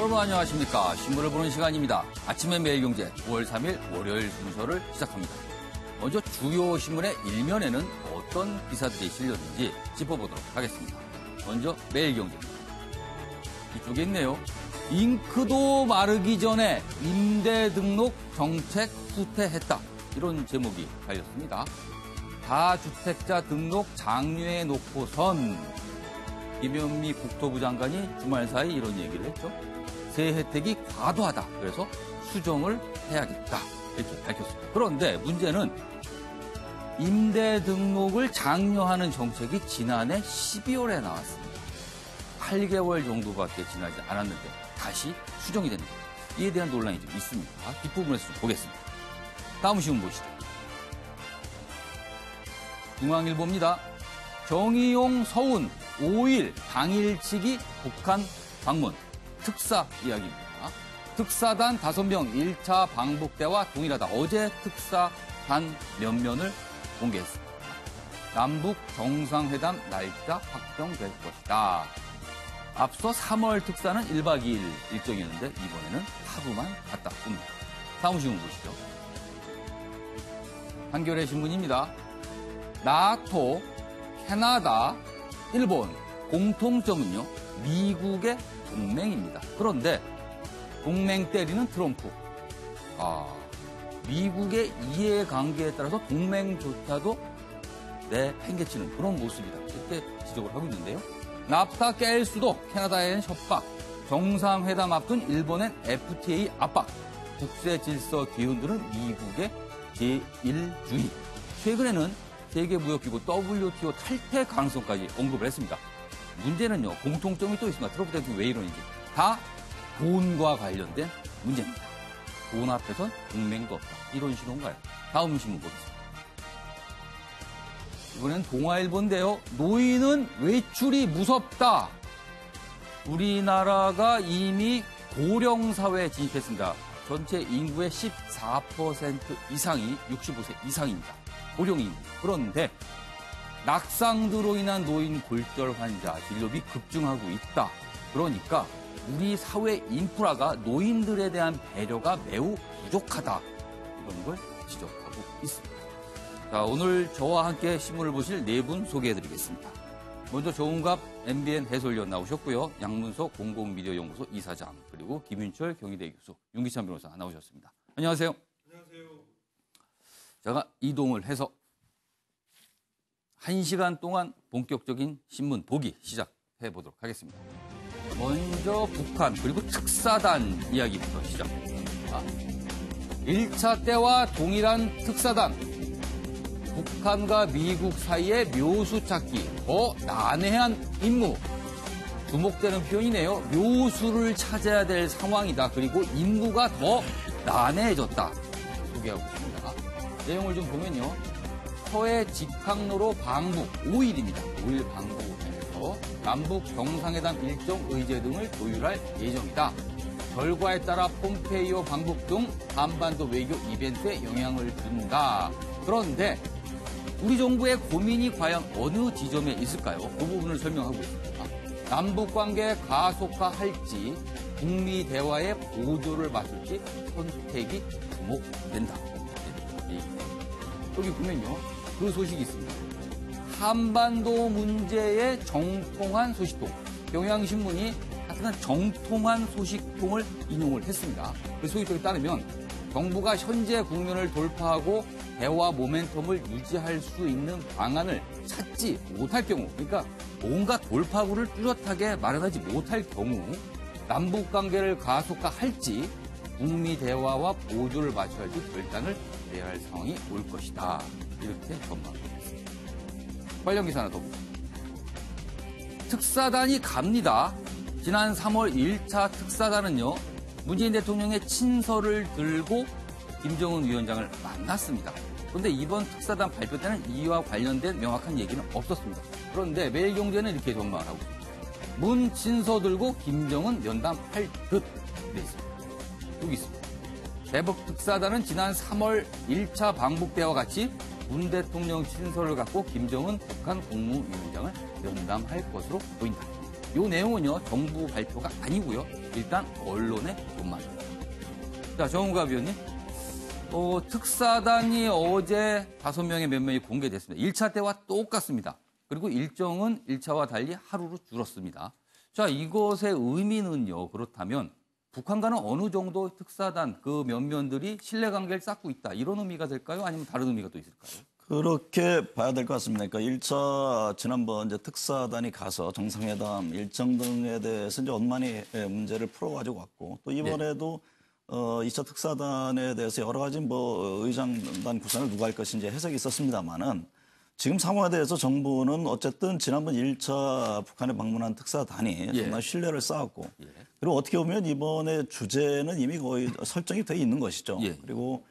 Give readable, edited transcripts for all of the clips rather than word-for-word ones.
여러분 안녕하십니까. 신문을 보는 시간입니다. 아침의 매일경제 9월 3일 월요일 순서를 시작합니다. 먼저 주요 신문의 일면에는 어떤 기사들이 실렸는지 짚어보도록 하겠습니다. 먼저 매일경제입니다. 이쪽에 있네요. 잉크도 마르기 전에 임대 등록 정책 후퇴했다. 이런 제목이 달렸습니다. 다주택자 등록 장려해 놓고선 김현미 국토부 장관이 주말 사이 이런 얘기를 했죠. 세 혜택이 과도하다. 그래서 수정을 해야겠다. 이렇게 밝혔습니다. 그런데 문제는 임대 등록을 장려하는 정책이 지난해 12월에 나왔습니다. 8개월 정도밖에 지나지 않았는데 다시 수정이 되는 겁니다. 이에 대한 논란이 좀 있습니다. 뒷부분에서 좀 보겠습니다. 다음 신문 보시죠. 중앙일보입니다. 정의용 서훈 5일 당일치기 북한 방문 특사 이야기입니다. 특사단 5명 1차 방북 때와 동일하다. 어제 특사단 면면을 공개했습니다. 남북 정상회담 날짜 확정될 것이다. 앞서 3월 특사는 1박 2일 일정이었는데 이번에는 하루만 갔다 옵니다. 다음 신문 보시죠. 한겨레 신문입니다. 나토, 캐나다, 일본 공통점은요. 미국의 동맹입니다. 그런데 동맹 때리는 트럼프. 미국의 이해관계에 따라서 동맹조차도 내팽개치는 그런 모습이다. 이렇게 지적을 하고 있는데요. 납타 깰 수도 캐나다에는 협박, 정상회담 앞둔 일본엔 FTA 압박, 국제 질서 뒤흔드는 미국의 제1주의. 최근에는 세계무역기구 WTO 탈퇴 가능성까지 언급을 했습니다. 문제는요, 공통점이 또 있습니다. 트럼프 대통령이 왜 이러는지. 다 돈과 관련된 문제입니다. 돈 앞에선 동맹도 없다. 이런 신호인가요? 다음 신문 보겠습니다. 이번엔 동아일보인데요. 노인은 외출이 무섭다. 우리나라가 이미 고령사회에 진입했습니다. 전체 인구의 14% 이상이 65세 이상입니다. 고령입니다. 그런데 낙상드로 인한 노인 골절 환자 진료비 급증하고 있다. 그러니까 우리 사회 인프라가 노인들에 대한 배려가 매우 부족하다. 이런 걸 지적하고 있습니다. 자, 오늘 저와 함께 신문을 보실 네 분 소개해드리겠습니다. 먼저 조은갑 MBN 해설위원 나오셨고요. 양문석 공공미디어연구소 이사장, 그리고 김윤철 경희대 교수, 윤기찬 변호사 나오셨습니다. 안녕하세요. 안녕하세요. 제가 이동을 해서 1시간 동안 본격적인 신문 보기 시작해 보도록 하겠습니다. 먼저 북한 그리고 특사단 이야기부터 시작합니다. 1차 때와 동일한 특사단. 북한과 미국 사이의 묘수 찾기, 더 난해한 임무. 주목되는 표현이네요. 묘수를 찾아야 될 상황이다. 그리고 임무가 더 난해해졌다. 소개하고 있습니다. 내용을 좀 보면요. 서해 직항로로 방북 5일입니다. 5일 방북해서 남북 정상회담 일정 의제 등을 조율할 예정이다. 결과에 따라 폼페이오 방북 등 한반도 외교 이벤트에 영향을 준다. 그런데 우리 정부의 고민이 과연 어느 지점에 있을까요? 그 부분을 설명하고 있습니다. 남북관계 가속화할지 북미 대화에 보조를 맞을지 선택이 주목된다. 여기 보면요. 그 소식이 있습니다. 한반도 문제의 정통한 소식통. 경향신문이 하여튼 정통한 소식통을 인용을 했습니다. 그 소식통에 따르면 정부가 현재 국면을 돌파하고 대화 모멘텀을 유지할 수 있는 방안을 찾지 못할 경우, 그러니까 뭔가 돌파구를 뚜렷하게 마련하지 못할 경우 남북관계를 가속화할지 북미 대화와 보조를 맞춰야 할지 결단을 해야 할 상황이 올 것이다. 이렇게 전망하고 있습니다. 관련 기사 하나 더 보겠습니다. 특사단이 갑니다. 지난 3월 1차 특사단은요. 문재인 대통령의 친서를 들고 김정은 위원장을 만났습니다. 그런데 이번 특사단 발표 때는 이와 관련된 명확한 얘기는 없었습니다. 그런데 매일경제는 이렇게 전망을 하고 있습니다. 문 친서 들고 김정은 면담할 듯 돼 있습니다. 여기 있습니다. 대북 특사단은 지난 3월 1차 방북 때와 같이 문 대통령 친서를 갖고 김정은 북한 국무위원장을 면담할 것으로 보인다. 이 내용은요, 정부 발표가 아니고요. 일단 언론의 돈만. 자, 정우갑 위원님. 특사단이 어제 5명의 몇 명이 공개됐습니다. 1차 때와 똑같습니다. 그리고 일정은 1차와 달리 하루로 줄었습니다. 자, 이것의 의미는요. 그렇다면 북한과는 어느 정도 특사단 그 면면들이 신뢰관계를 쌓고 있다. 이런 의미가 될까요? 아니면 다른 의미가 또 있을까요? 그렇게 봐야 될 것 같습니다. 그러니까 1차 지난번 이제 특사단이 가서 정상회담 일정 등에 대해서 이제 원만히 문제를 풀어가지고 왔고 또 이번에도 2차 특사단에 대해서 여러 가지 뭐 의장단 구성을 누가 할 것인지 해석이 있었습니다만은 지금 상황에 대해서 정부는 어쨌든 지난번 1차 북한에 방문한 특사단이 상당히 신뢰를 쌓았고 그리고 어떻게 보면 이번에 주제는 이미 거의 설정이 돼 있는 것이죠. 그리고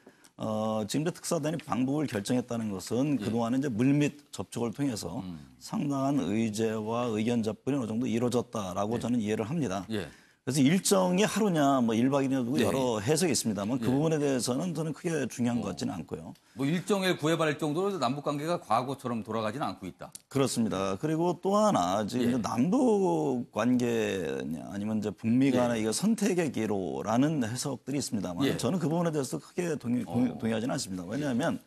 지금 특사단이 방북을 결정했다는 것은 그동안은 이제 물밑 접촉을 통해서 상당한 의제와 의견 접근이 어느 정도 이루어졌다라고 저는 이해를 합니다. 그래서 일정이 하루냐, 뭐 1박 2일이냐 여러 해석이 있습니다만 그 부분에 대해서는 저는 크게 중요한 것 같지는 않고요. 뭐 일정에 구애받을 정도로 남북 관계가 과거처럼 돌아가지는 않고 있다. 그렇습니다. 그리고 또 하나 지금 남북 관계냐 아니면 이제 북미 간의 이거 선택의 기로라는 해석들이 있습니다만 저는 그 부분에 대해서 크게 동의하지는 않습니다. 왜냐하면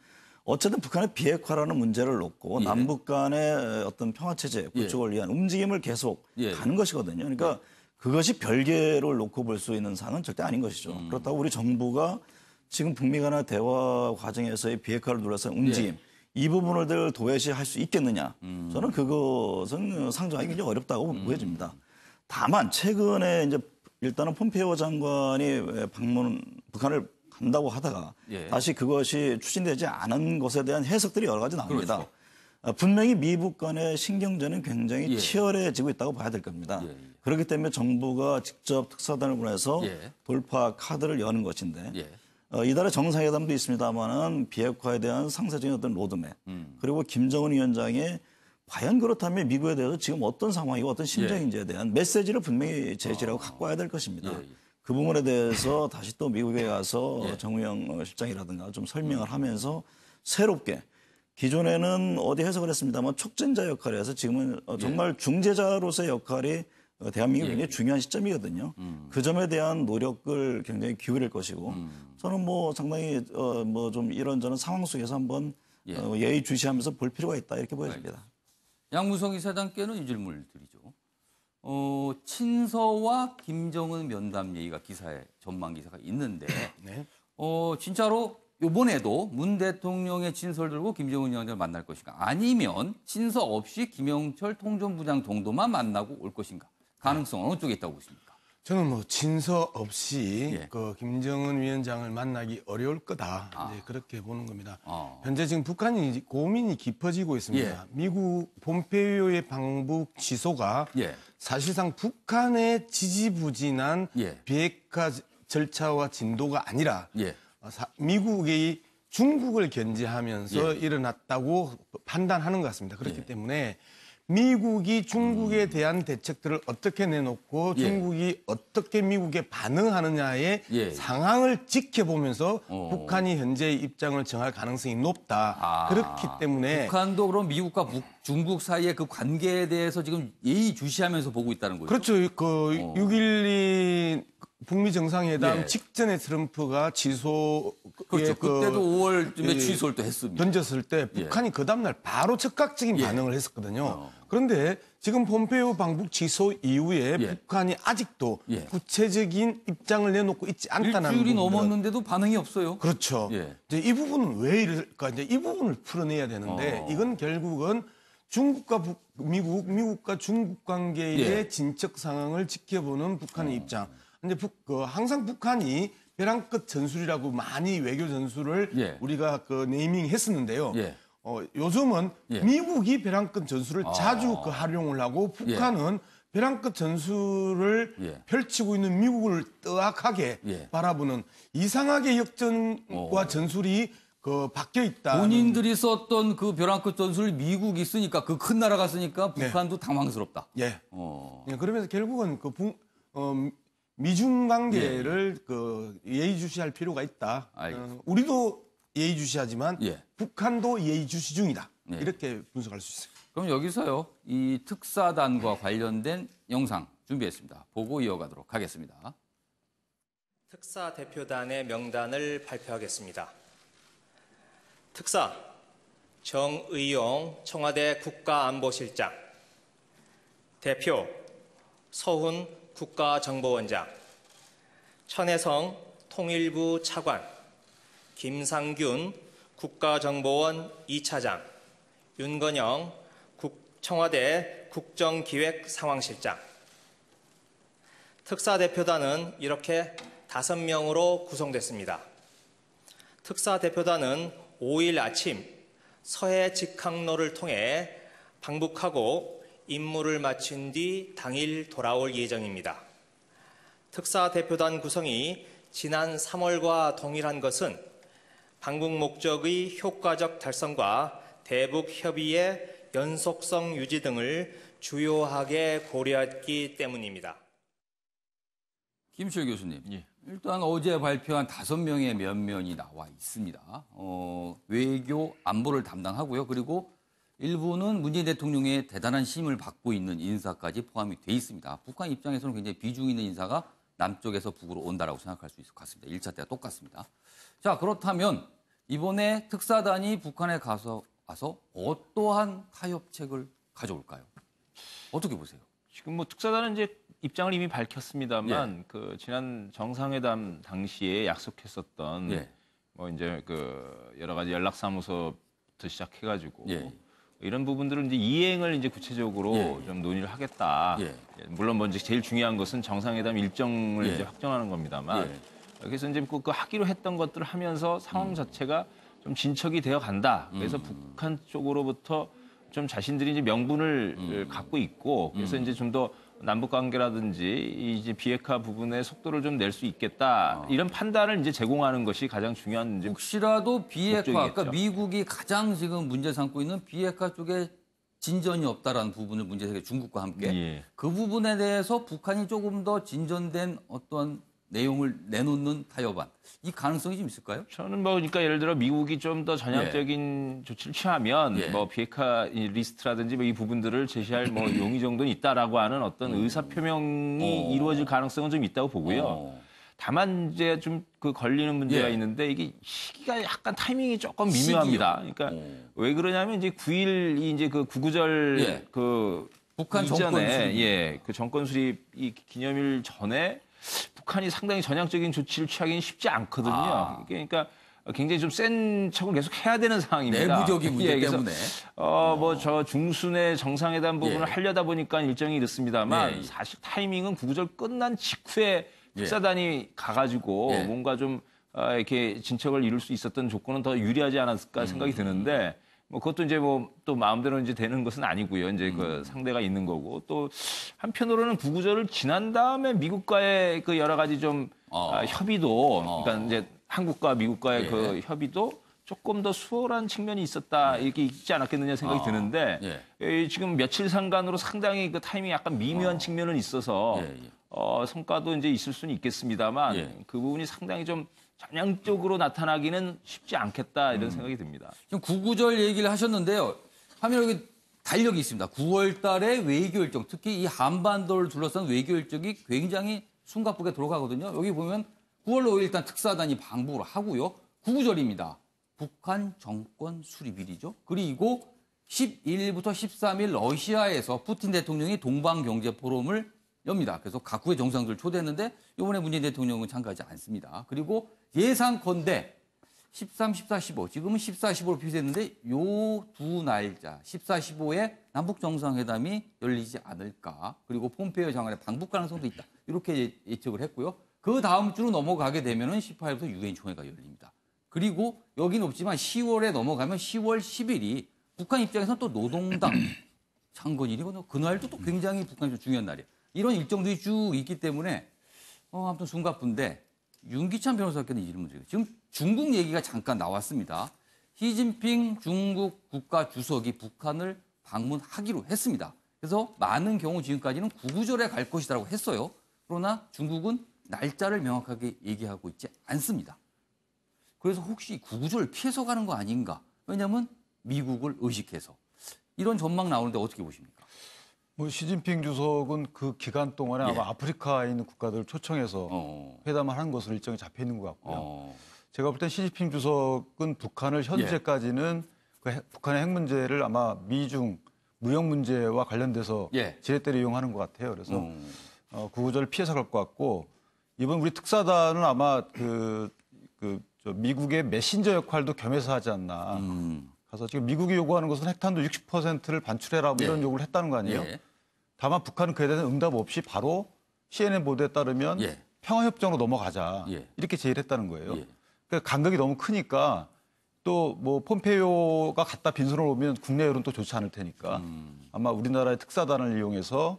어쨌든 북한의 비핵화라는 문제를 놓고 남북 간의 어떤 평화체제 구축을 위한 움직임을 계속 가는 것이거든요. 그러니까 그것이 별개를 놓고 볼 수 있는 사항은 절대 아닌 것이죠. 그렇다고 우리 정부가 지금 북미 간의 대화 과정에서의 비핵화를 둘러싼 움직임 이 부분을 도외시할 수 있겠느냐. 저는 그것은 상정하기 굉장히 어렵다고 보여집니다. 다만 최근에 이제 일단은 폼페이오 장관이 북한을 간다고 하다가 다시 그것이 추진되지 않은 것에 대한 해석들이 여러 가지 나옵니다. 그렇죠. 분명히 미북 간의 신경전은 굉장히 치열해지고 있다고 봐야 될 겁니다. 그렇기 때문에 정부가 직접 특사단을 보내서 돌파 카드를 여는 것인데 이달에 정상회담도 있습니다만은 비핵화에 대한 상세적인 어떤 로드맵 그리고 김정은 위원장의 과연 그렇다면 미국에 대해서 지금 어떤 상황이고 어떤 심정인지에 대한 메시지를 분명히 제시하고 갖고 와야 될 것입니다. 그 부분에 대해서 다시 또 미국에 가서 정우영 실장이라든가 좀 설명을 하면서 새롭게 기존에는 어디 해석을 했습니다만 촉진자 역할을 해서 지금은 정말 중재자로서의 역할이 대한민국이 굉장히 중요한 시점이거든요. 그 점에 대한 노력을 굉장히 기울일 것이고 저는 뭐 상당히 뭐 좀 이런저런 상황 속에서 한번 예의주시하면서 볼 필요가 있다 이렇게 보여집니다. 양무성 이사장께는 이 질문을 드리죠. 친서와 김정은 면담 얘기가 기사에 전망 기사가 있는데 진짜로 이번에도 문 대통령의 친서를 들고 김정은 위원장을 만날 것인가 아니면 친서 없이 김영철 통전부장 정도만 만나고 올 것인가 가능성은 어느 쪽에 있다고 보십니까? 저는 뭐 친서 없이 그 김정은 위원장을 만나기 어려울 거다 이제 그렇게 보는 겁니다. 현재 지금 북한이 고민이 깊어지고 있습니다. 미국 폼페이오의 방북 취소가 사실상 북한의 지지부진한 비핵화 절차와 진도가 아니라 미국이 중국을 견제하면서 일어났다고 판단하는 것 같습니다. 그렇기 때문에 미국이 중국에 대한 대책들을 어떻게 내놓고 중국이 어떻게 미국에 반응하느냐의 상황을 지켜보면서 북한이 현재의 입장을 정할 가능성이 높다. 그렇기 때문에 북한도 그럼 미국과 중국 사이의 그 관계에 대해서 지금 예의주시하면서 보고 있다는 거죠. 그렇죠. 그 6.12 북미 정상회담 직전에 트럼프가 취소 그렇죠. 그때도 5월쯤에 취소를 또 했습니다. 던졌을 때 북한이 그 다음날 바로 즉각적인 반응을 했었거든요. 그런데 지금 폼페이오 방북 취소 이후에 북한이 아직도 구체적인 입장을 내놓고 있지 않다는 일주일이 넘었는데도 반응이 없어요. 그렇죠. 이제 이 부분은 왜 이럴까? 이제 이 부분을 풀어내야 되는데 이건 결국은 중국과 미국과 중국 관계의 진척 상황을 지켜보는 북한의 입장. 근데 항상 북한이 벼랑 끝 전술이라고 많이 외교 전술을 우리가 그 네이밍했었는데요. 요즘은 미국이 벼랑 끝 전술을 자주 활용을 하고 북한은 벼랑 끝 전술을 펼치고 있는 미국을 뜨악하게 바라보는 이상하게 역전과 전술이 바뀌어 있다. 본인들이 썼던 그 벼랑 끝 전술을 미국이 쓰니까 그 큰 나라가 쓰니까 북한도 당황스럽다. 그러면서 결국은 미중 관계를 예의주시할 필요가 있다. 우리도 예의주시하지만 북한도 예의주시 중이다. 이렇게 분석할 수 있어요. 그럼 여기서요, 이 특사단과 관련된 영상 준비했습니다. 보고 이어가도록 하겠습니다. 특사 대표단의 명단을 발표하겠습니다. 특사 정의용 청와대 국가안보실장, 대표 서훈 국가정보원장, 천혜성 통일부 차관, 김상균 국가정보원 2차장, 윤건영 청와대 국정기획상황실장. 특사대표단은 이렇게 5명으로 구성됐습니다. 특사대표단은 5일 아침 서해 직항로를 통해 방북하고 임무를 마친 뒤 당일 돌아올 예정입니다. 특사대표단 구성이 지난 3월과 동일한 것은 방북 목적의 효과적 달성과 대북 협의의 연속성 유지 등을 주요하게 고려했기 때문입니다. 김시열 교수님, 일단 어제 발표한 5명의 면면이 나와 있습니다. 외교 안보를 담당하고요. 그리고 일부는 문재인 대통령의 대단한 힘을 받고 있는 인사까지 포함이 돼 있습니다. 북한 입장에서는 굉장히 비중 있는 인사가 남쪽에서 북으로 온다라고 생각할 수 있을 것 같습니다. 1차 때와 똑같습니다. 자, 그렇다면 이번에 특사단이 북한에 와서 어떠한 타협책을 가져올까요? 어떻게 보세요? 지금 뭐 특사단은 이제 입장을 이미 밝혔습니다만 그 지난 정상회담 당시에 약속했었던 뭐 이제 그 여러 가지 연락사무소부터 시작해가지고 이런 부분들은 이제 이행을 이제 구체적으로 좀 논의를 하겠다. 물론 먼저 제일 중요한 것은 정상회담 일정을 이제 확정하는 겁니다만 그래서 이제 그 하기로 했던 것들을 하면서 상황 자체가 좀 진척이 되어 간다. 그래서 북한 쪽으로부터 좀 자신들이 이제 명분을 갖고 있고 그래서 이제 좀 더 남북 관계라든지 이제 비핵화 부분의 속도를 좀 낼 수 있겠다. 이런 판단을 이제 제공하는 것이 가장 중요한 이제 혹시라도 비핵화, 목적이겠죠. 그러니까 미국이 가장 지금 문제 삼고 있는 비핵화 쪽에 진전이 없다라는 부분을 문제 삼고 중국과 함께 그 부분에 대해서 북한이 조금 더 진전된 어떤 내용을 내놓는 타협안, 이 가능성이 좀 있을까요? 저는 뭐 그러니까 예를 들어 미국이 좀 더 전향적인 조치를 취하면 뭐 비핵화 리스트라든지 뭐 이 부분들을 제시할 뭐 용의 정도는 있다라고 하는 어떤 의사 표명이 이루어질 가능성은 좀 있다고 보고요. 다만 이제 좀 그 걸리는 문제가 있는데 이게 시기가 약간 타이밍이 조금 미묘합니다. 그러니까 왜 그러냐면 이제 9일 이제 그 구구절 그 북한 이전에 정권 수립. 그 정권 수립 이 기념일 전에 북한이 상당히 전향적인 조치를 취하기는 쉽지 않거든요. 그러니까 굉장히 좀 센 척을 계속 해야 되는 상황입니다. 내부적인 문제 때문에. 뭐 저 중순에 정상회담 부분을 하려다 보니까 일정이 이렇습니다만 사실 타이밍은 구구절 끝난 직후에 특사단이 가가지고 뭔가 좀 이렇게 진척을 이룰 수 있었던 조건은 더 유리하지 않았을까 생각이 드는데 뭐 그것도 이제 뭐 또 마음대로 이제 되는 것은 아니고요. 이제 그 상대가 있는 거고 또 한편으로는 구구절을 지난 다음에 미국과의 그 여러 가지 좀 협의도 그러니까 이제 한국과 미국과의 그 협의도 조금 더 수월한 측면이 있었다 이렇게 있지 않았겠느냐 생각이 드는데 지금 며칠 상간으로 상당히 그 타이밍이 약간 미묘한 측면은 있어서 성과도 이제 있을 수는 있겠습니다만 그 부분이 상당히 좀 전향적으로 나타나기는 쉽지 않겠다 이런 생각이 듭니다. 지금 구구절 얘기를 하셨는데요. 하면 여기 달력이 있습니다. 9월 달에 외교 일정, 특히 이 한반도를 둘러싼 외교 일정이 굉장히 숨가쁘게 들어가거든요. 여기 보면 9월 5일 일단 특사단이 방북을 하고요. 구구절입니다. 북한 정권 수립일이죠. 그리고 11일부터 13일 러시아에서 푸틴 대통령이 동방경제 포럼을 엽니다. 그래서 각국의 정상들을 초대했는데 이번에 문재인 대통령은 참가하지 않습니다. 그리고 예상컨대 13, 14, 15, 지금은 14, 15로 표시했는데 요 두 날짜 14, 15에 남북 정상회담이 열리지 않을까. 그리고 폼페이오 장관의 방북 가능성도 있다. 이렇게 예측을 했고요. 그 다음 주로 넘어가게 되면은 18일부터 유엔 총회가 열립니다. 그리고 여기는 없지만 10월에 넘어가면 10월 10일이 북한 입장에서는 또 노동당 창건일이거든요. 그날도 또 굉장히 북한에서 중요한 날이에요. 이런 일정들이 쭉 있기 때문에 아무튼 숨가쁜데 윤기찬 변호사께는 이런 문제예요. 지금 중국 얘기가 잠깐 나왔습니다. 시진핑 중국 국가 주석이 북한을 방문하기로 했습니다. 그래서 많은 경우 지금까지는 구구절에 갈 것이라고 했어요. 그러나 중국은 날짜를 명확하게 얘기하고 있지 않습니다. 그래서 혹시 구구절을 피해서 가는 거 아닌가? 왜냐하면 미국을 의식해서. 이런 전망 나오는데 어떻게 보십니까? 뭐 시진핑 주석은 그 기간 동안에 예. 아마 아프리카에 있는 국가들을 초청해서 회담을 하는 것으로 일정이 잡혀 있는 것 같고요. 제가 볼 땐 시진핑 주석은 북한을 현재까지는 북한의 핵 문제를 아마 미중 무역 문제와 관련돼서 예. 지렛대를 이용하는 것 같아요. 그래서 그 구조를 피해서 갈 것 같고 이번 우리 특사단은 아마 저 미국의 메신저 역할도 겸해서 하지 않나. 가서 지금 미국이 요구하는 것은 핵탄두 60%를 반출해라 뭐 이런 요구를 했다는 거 아니에요? 예. 다만 북한은 그에 대한 응답 없이 바로 CNN 보도에 따르면 예. 평화협정으로 넘어가자 예. 이렇게 제의를 했다는 거예요. 예. 그러니까 간격이 너무 크니까 또 뭐 폼페이오가 갖다 빈손을 오면 국내 여론 또 좋지 않을 테니까 아마 우리나라의 특사단을 이용해서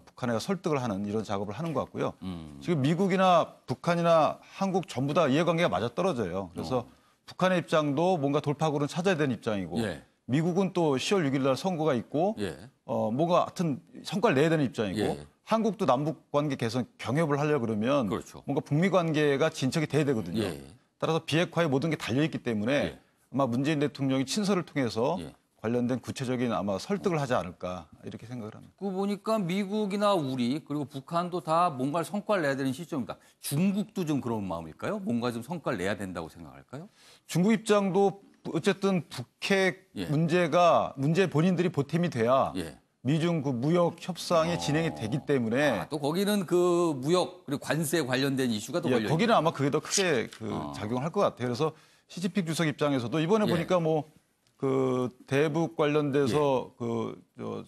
북한에 설득을 하는 이런 작업을 하는 것 같고요. 지금 미국이나 북한이나 한국 전부 다 이해관계가 맞아떨어져요. 그래서 북한의 입장도 뭔가 돌파구는 찾아야 되는 입장이고 예. 미국은 또 10월 6일 날 선거가 있고 예. 뭔가 하여튼 성과를 내야 되는 입장이고 예. 한국도 남북 관계 개선 경협을 하려고 그러면 그렇죠. 뭔가 북미 관계가 진척이 돼야 되거든요. 예. 따라서 비핵화에 모든 게 달려 있기 때문에 예. 아마 문재인 대통령이 친서를 통해서 예. 관련된 구체적인 아마 설득을 하지 않을까 이렇게 생각을 합니다. 그 보니까 미국이나 우리 그리고 북한도 다 뭔가 성과를 내야 되는 시점입니다. 중국도 좀 그런 마음일까요? 뭔가 좀 성과를 내야 된다고 생각할까요? 중국 입장도 어쨌든 북핵 예. 문제 본인들이 보탬이 돼야 예. 미중 그 무역 협상이 진행이 되기 때문에 또 거기는 그 무역 그리고 관세 관련된 이슈가 또 예, 걸려 거기는 아마 그게 더 크게 작용할 것 같아요. 그래서 시진핑 주석 입장에서도 이번에 예. 보니까 뭐 그 대북 관련돼서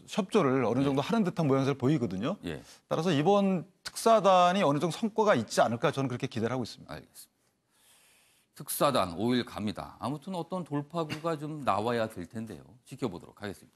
협조를 어느 정도 하는 듯한 모양새를 보이거든요. 예. 따라서 이번 특사단이 어느 정도 성과가 있지 않을까 저는 그렇게 기대를 하고 있습니다. 알겠습니다. 특사단 5일 갑니다. 아무튼 어떤 돌파구가 좀 나와야 될 텐데요. 지켜보도록 하겠습니다.